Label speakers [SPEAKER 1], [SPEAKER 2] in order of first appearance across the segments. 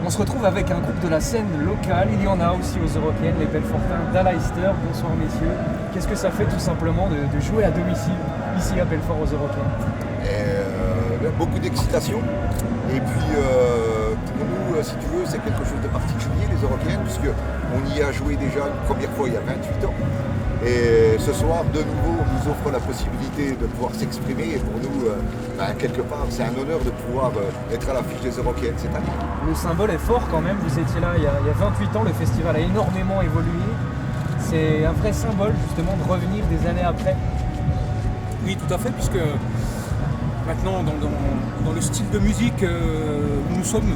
[SPEAKER 1] On se retrouve avec un groupe de la scène locale, il y en a aussi aux Eurokéennes, les Belfortins d'Aleister. Bonsoir messieurs. Qu'est-ce que ça fait tout simplement de jouer à domicile ici à Belfort aux Eurokéennes?
[SPEAKER 2] Beaucoup d'excitation. Et puis pour nous, si tu veux, c'est quelque chose de particulier les Eurokéennes, puisqu'on y a joué déjà une première fois il y a 28 ans. Et ce soir, de nouveau, on nous offre la possibilité de pouvoir s'exprimer. Et pour nous, quelque part, c'est un honneur de pouvoir être à l'affiche des Eurokéennes cette année.
[SPEAKER 1] Le symbole est fort quand même. Vous étiez là il y a 28 ans. Le festival a énormément évolué. C'est un vrai symbole, justement, de revenir des années après.
[SPEAKER 3] Oui, tout à fait, puisque maintenant, dans le style de musique où nous sommes,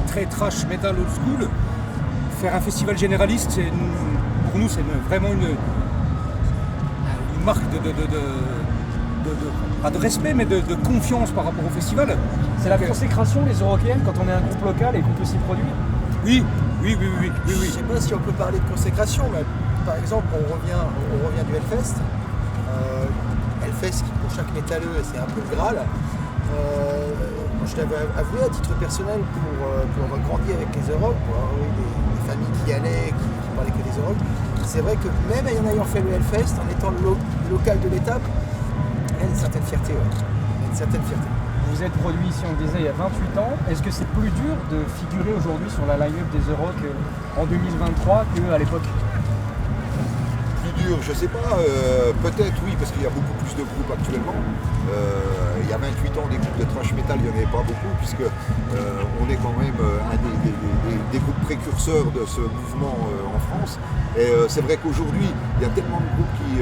[SPEAKER 3] très trash metal old school, faire un festival généraliste, pour nous, c'est vraiment une marque pas de respect, mais de confiance par rapport au festival.
[SPEAKER 1] C'est la consécration, les Eurokéennes, quand on est un groupe local et qu'on peut s'y produire?
[SPEAKER 3] Oui.
[SPEAKER 4] Je ne sais pas si on peut parler de consécration, mais par exemple, on revient du Hellfest. Hellfest, qui pour chaque métalleux, c'est un peu le Graal. Je t'avais avoué à titre personnel pour avoir grandi avec les Europe, pour avoir eu des familles qui y allaient, qui parlaient que des Europe. C'est vrai que même en ayant fait le Hellfest, en étant le local de l'étape, il y a une certaine fierté.
[SPEAKER 1] Vous êtes produit ici, on le disait, il y a 28 ans. Est-ce que c'est plus dur de figurer aujourd'hui sur la line-up des Euros en 2023 qu'à l'époque?
[SPEAKER 2] Plus dur, je sais pas, peut-être oui, parce qu'il y a beaucoup plus de groupes actuellement. Il y a 28 ans, des groupes de thrash metal, il n'y en avait pas beaucoup, puisque on est quand même un des groupes précurseurs de ce mouvement en France. Et c'est vrai qu'aujourd'hui, il y a tellement de groupes qui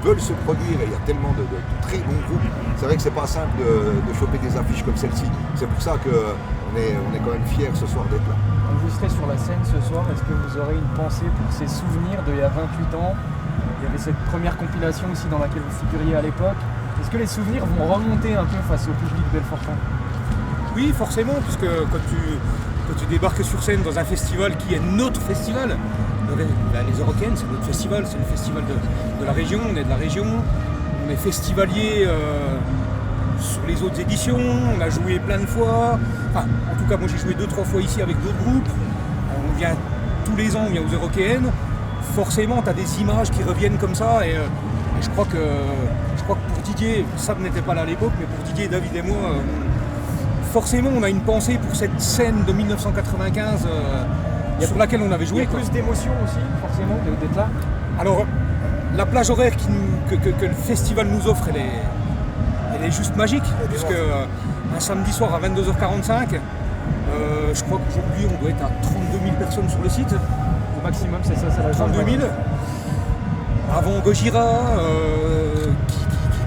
[SPEAKER 2] veulent se produire, et il y a tellement de très bons groupes. C'est vrai que c'est pas simple de choper des affiches comme celle-ci. C'est pour ça qu'on est quand même fiers ce soir d'être là.
[SPEAKER 1] Vous serez sur la scène ce soir, est-ce que vous aurez une pensée pour ces souvenirs d'il y a 28 ans? Il y avait cette première compilation aussi dans laquelle vous figuriez à l'époque. Est-ce que les souvenirs vont remonter un peu face au public belfortain?
[SPEAKER 3] Oui, forcément, puisque quand tu débarques sur scène dans un festival qui est notre festival, les Eurokéennes, c'est notre festival, c'est le festival de la région, on est de la région, on est festivalier sur les autres éditions, on a joué plein de fois. Enfin, en tout cas, moi j'ai joué 2-3 fois ici avec d'autres groupes. On vient tous les ans, on vient aux Eurokéennes. Forcément, tu as des images qui reviennent comme ça. Et je crois que pour Didier, ça n'était pas là à l'époque, mais pour Didier, David et moi, forcément, on a une pensée pour cette scène de 1995 sur laquelle on avait joué.
[SPEAKER 1] Il y a plus d'émotion aussi, forcément, d'être là.
[SPEAKER 3] Alors, la plage horaire que le festival nous offre, elle est juste magique, puisque un samedi soir à 22h45, je crois qu'aujourd'hui on doit être à 32 000 personnes sur le site.
[SPEAKER 1] Au maximum, c'est ça, c'est la
[SPEAKER 3] 32 000. Avant Gojira,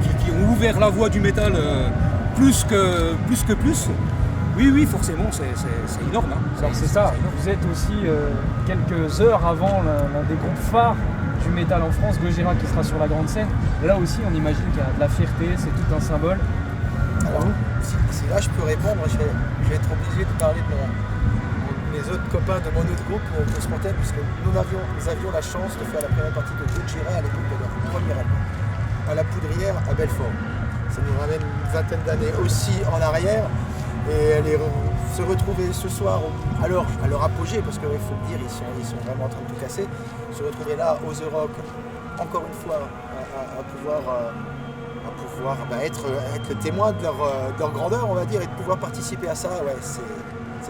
[SPEAKER 3] qui ont ouvert la voie du métal plus que plus. Oui, forcément, c'est énorme. Hein.
[SPEAKER 1] Alors c'est ça, vous êtes aussi quelques heures avant l'un des groupes phares du métal en France, Gojira, qui sera sur la grande scène. Là aussi, on imagine qu'il y a de la fierté, c'est tout un symbole.
[SPEAKER 4] Alors, si là je peux répondre, je vais être obligé de parler de mes autres copains de mon autre groupe pour Spontaine, puisque nous avions la chance de faire la première partie de Gojira à l'époque de leur premier album, à la Poudrière à Belfort. Ça nous ramène une vingtaine d'années aussi en arrière, et se retrouver ce soir à leur apogée, parce qu'il faut le dire, ils sont vraiment en train de tout casser, se retrouver là aux Europe, encore une fois, à pouvoir être le témoin de leur grandeur, on va dire, et de pouvoir participer à ça, ouais, c'est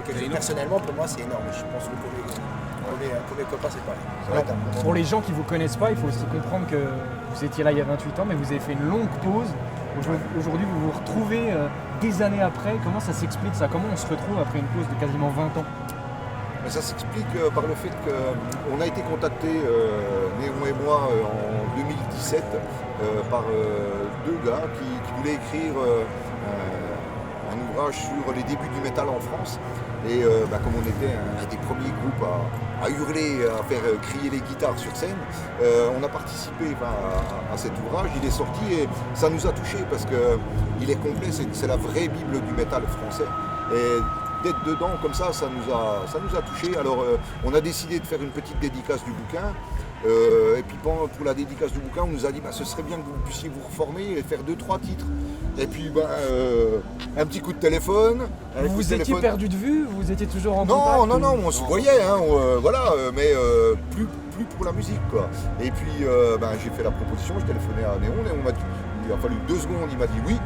[SPEAKER 4] quelque chose. Personnellement, pour moi, c'est énorme. Je pense que pour mes copains, c'est pareil.
[SPEAKER 1] Pour les gens qui ne vous connaissent pas, il faut aussi comprendre que vous étiez là il y a 28 ans, mais vous avez fait une longue pause. Aujourd'hui, vous vous retrouvez des années après. Comment ça s'explique ça? Comment on se retrouve après une pause de quasiment 20 ans?
[SPEAKER 2] Ça s'explique par le fait qu'on a été contacté, Néon et moi, en 2017 par deux gars qui voulaient écrire un ouvrage sur les débuts du métal en France. Et comme on était un des premiers groupes à hurler, à faire crier les guitares sur scène, on a participé à cet ouvrage. Il est sorti et ça nous a touchés parce qu'il est complet, c'est la vraie Bible du métal français. Et d'être dedans comme ça nous a touchés. Alors on a décidé de faire une petite dédicace du bouquin. Et puis pour la dédicace du bouquin, on nous a dit ce serait bien que vous puissiez vous reformer et faire 2-3 titres. Et puis un petit coup de téléphone.
[SPEAKER 1] Vous vous étiez perdu de vue? Vous étiez toujours en
[SPEAKER 2] contact? Non, on se voyait, mais plus pour la musique, quoi. Et puis j'ai fait la proposition, j'ai téléphoné à Néon et il a fallu 2 secondes, il m'a dit oui.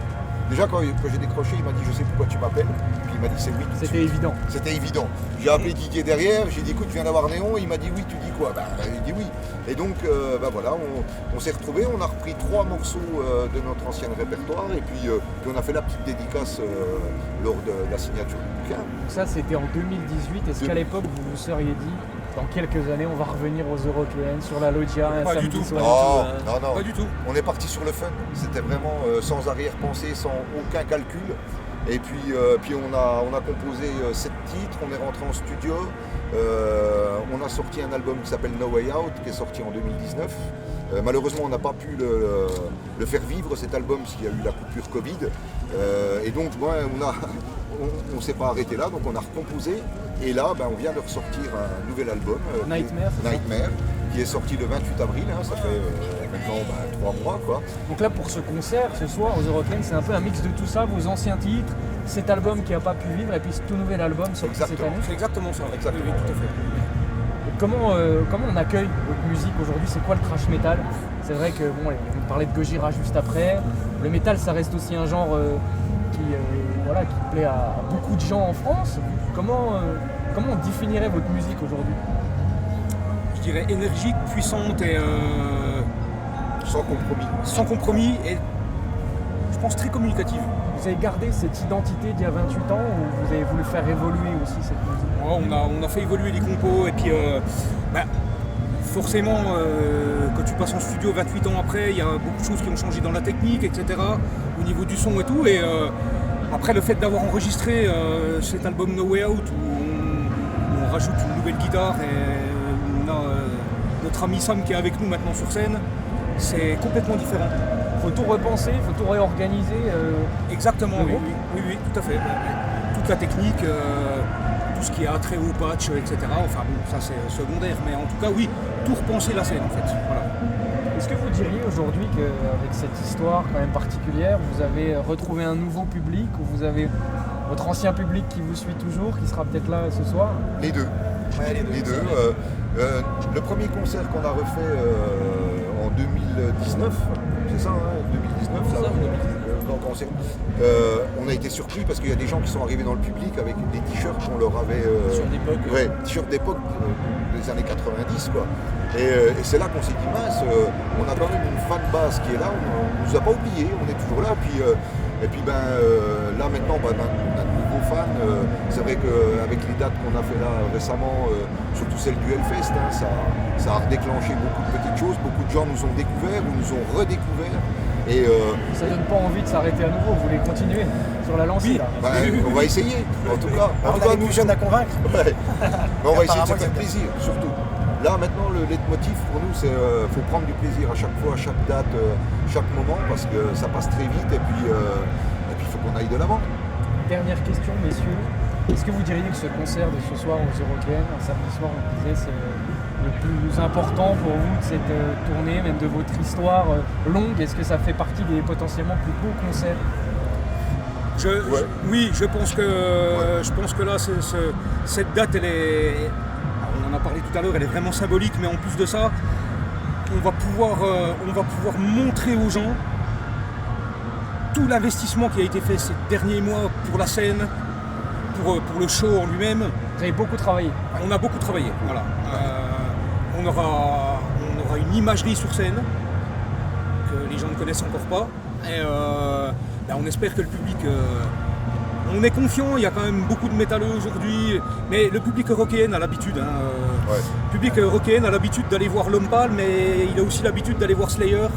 [SPEAKER 2] Déjà quand j'ai décroché, il m'a dit je sais pourquoi tu m'appelles. Puis il m'a dit c'est oui.
[SPEAKER 1] C'était évident.
[SPEAKER 2] C'était évident. J'ai appelé Didier derrière, j'ai dit écoute je viens d'avoir Néon, il m'a dit oui, tu dis quoi? Il dit oui. Et donc voilà, on s'est retrouvés, on a repris 3 morceaux de notre ancien répertoire et puis on a fait la petite dédicace lors de la signature du bouquin.
[SPEAKER 1] Ça c'était en 2018, est-ce qu'à l'époque vous vous seriez dit dans quelques années, on va revenir aux Européennes sur la Loggia un samedi soir?
[SPEAKER 2] Non,
[SPEAKER 3] pas du tout.
[SPEAKER 2] On est parti sur le fun. C'était vraiment sans arrière-pensée, sans aucun calcul. Et puis on a composé 7 titres, on est rentré en studio. On a sorti un album qui s'appelle No Way Out, qui est sorti en 2019. Malheureusement, on n'a pas pu le faire vivre, cet album, parce qu'il y a eu la coupure Covid. Et donc, on ne s'est pas arrêté là, donc on a recomposé. Et là, on vient de ressortir un nouvel album, Nightmare, qui est sorti le 28 avril, ça fait maintenant 3 mois, quoi.
[SPEAKER 1] Donc là, pour ce concert, ce soir, aux Européennes, c'est un peu un mix de tout ça, vos anciens titres, cet album qui n'a pas pu vivre, et puis ce tout nouvel album sorti cette année.
[SPEAKER 3] C'est exactement ça.
[SPEAKER 2] Exactement.
[SPEAKER 3] Oui, tout à fait.
[SPEAKER 1] Et comment on accueille votre musique aujourd'hui? C'est quoi le thrash metal? C'est vrai que on parlait de Gojira juste après. Le metal, ça reste aussi un genre qui plaît à beaucoup de gens en France. Comment on définirait votre musique aujourd'hui?
[SPEAKER 3] Je dirais énergique, puissante et sans compromis et je pense très communicative.
[SPEAKER 1] Vous avez gardé cette identité d'il y a 28 ans ou vous avez voulu faire évoluer aussi cette musique?
[SPEAKER 3] On a fait évoluer les compos et puis forcément quand tu passes en studio 28 ans après, il y a beaucoup de choses qui ont changé dans la technique, etc. Au niveau du son et tout. Et après le fait d'avoir enregistré cet album No Way Out où on rajoute une nouvelle guitare et on a notre ami Sam qui est avec nous maintenant sur scène, c'est complètement différent.
[SPEAKER 1] Faut tout repenser, faut tout réorganiser.
[SPEAKER 3] Exactement, oui, tout à fait. Toute la technique, tout ce qui a trait au patch, etc. Enfin bon, ça c'est secondaire, mais en tout cas oui, tout repenser la scène en fait. Voilà.
[SPEAKER 1] Est-ce que vous diriez aujourd'hui qu'avec cette histoire quand même particulière, vous avez retrouvé un nouveau public ou vous avez votre ancien public qui vous suit toujours, qui sera peut-être là ce soir?
[SPEAKER 2] Les deux.
[SPEAKER 4] Ouais, les deux.
[SPEAKER 2] Le premier concert qu'on a refait en 2019, c'est ça, 2019, là, concert. On a été surpris parce qu'il y a des gens qui sont arrivés dans le public avec des t-shirts qu'on leur avait... t-shirts d'époque des années 90, quoi. Et c'est là qu'on s'est dit, mince, on a quand même une fan base qui est là, on ne nous a pas oubliés, on est toujours là. Et puis là maintenant, on a de nouveaux fans. C'est vrai qu'avec les dates qu'on a fait là récemment, surtout celle du Hellfest, ça a redéclenché beaucoup de petites choses. Beaucoup de gens nous ont découverts ou nous ont redécouverts. Et
[SPEAKER 1] ça donne pas envie de s'arrêter à nouveau, vous voulez continuer sur la lancée là?
[SPEAKER 2] On va essayer, en tout cas.
[SPEAKER 4] On est plus jeunes à convaincre.
[SPEAKER 2] Ouais. Mais on va essayer de se faire plaisir, surtout. Là maintenant le leitmotiv pour nous c'est faut prendre du plaisir à chaque fois, à chaque date, chaque moment parce que ça passe très vite et puis il faut qu'on aille de l'avant.
[SPEAKER 1] Dernière question messieurs, est-ce que vous diriez que ce concert de ce soir aux Européennes, un samedi soir on disait c'est le plus important pour vous de cette tournée, même de votre histoire longue? Est-ce que ça fait partie des potentiellement plus beaux concerts?
[SPEAKER 3] Oui, je pense que là cette date elle est... On en a parlé tout à l'heure, elle est vraiment symbolique, mais en plus de ça, on va pouvoir montrer aux gens tout l'investissement qui a été fait ces derniers mois pour la scène, pour le show en lui-même.
[SPEAKER 1] Vous avez beaucoup travaillé?
[SPEAKER 3] On a beaucoup travaillé, voilà. On aura une imagerie sur scène que les gens ne connaissent encore pas. Et on espère que le public... on est confiant, il y a quand même beaucoup de métalleux aujourd'hui, mais le public européen a l'habitude. Le public européen a l'habitude d'aller voir L'Homme Pâle, mais il a aussi l'habitude d'aller voir Slayer,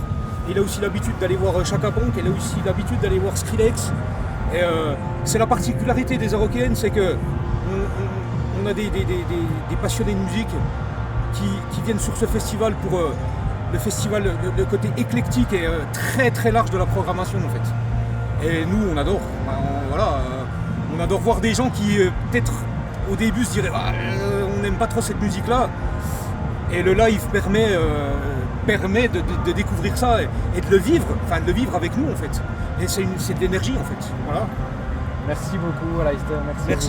[SPEAKER 3] il a aussi l'habitude d'aller voir Chaka Ponk, il a aussi l'habitude d'aller voir Skrillex. Et c'est la particularité des Européennes, c'est que on a des passionnés de musique qui viennent sur ce festival pour le festival, le côté éclectique et très très large de la programmation en fait. Et nous on adore. On on adore voir des gens qui peut-être au début se diraient on n'aime pas trop cette musique-là. Et le live permet de découvrir ça et de le vivre, avec nous en fait. Et c'est de l'énergie en fait. Voilà.
[SPEAKER 1] Merci beaucoup, Alistair. Merci.
[SPEAKER 3] Merci.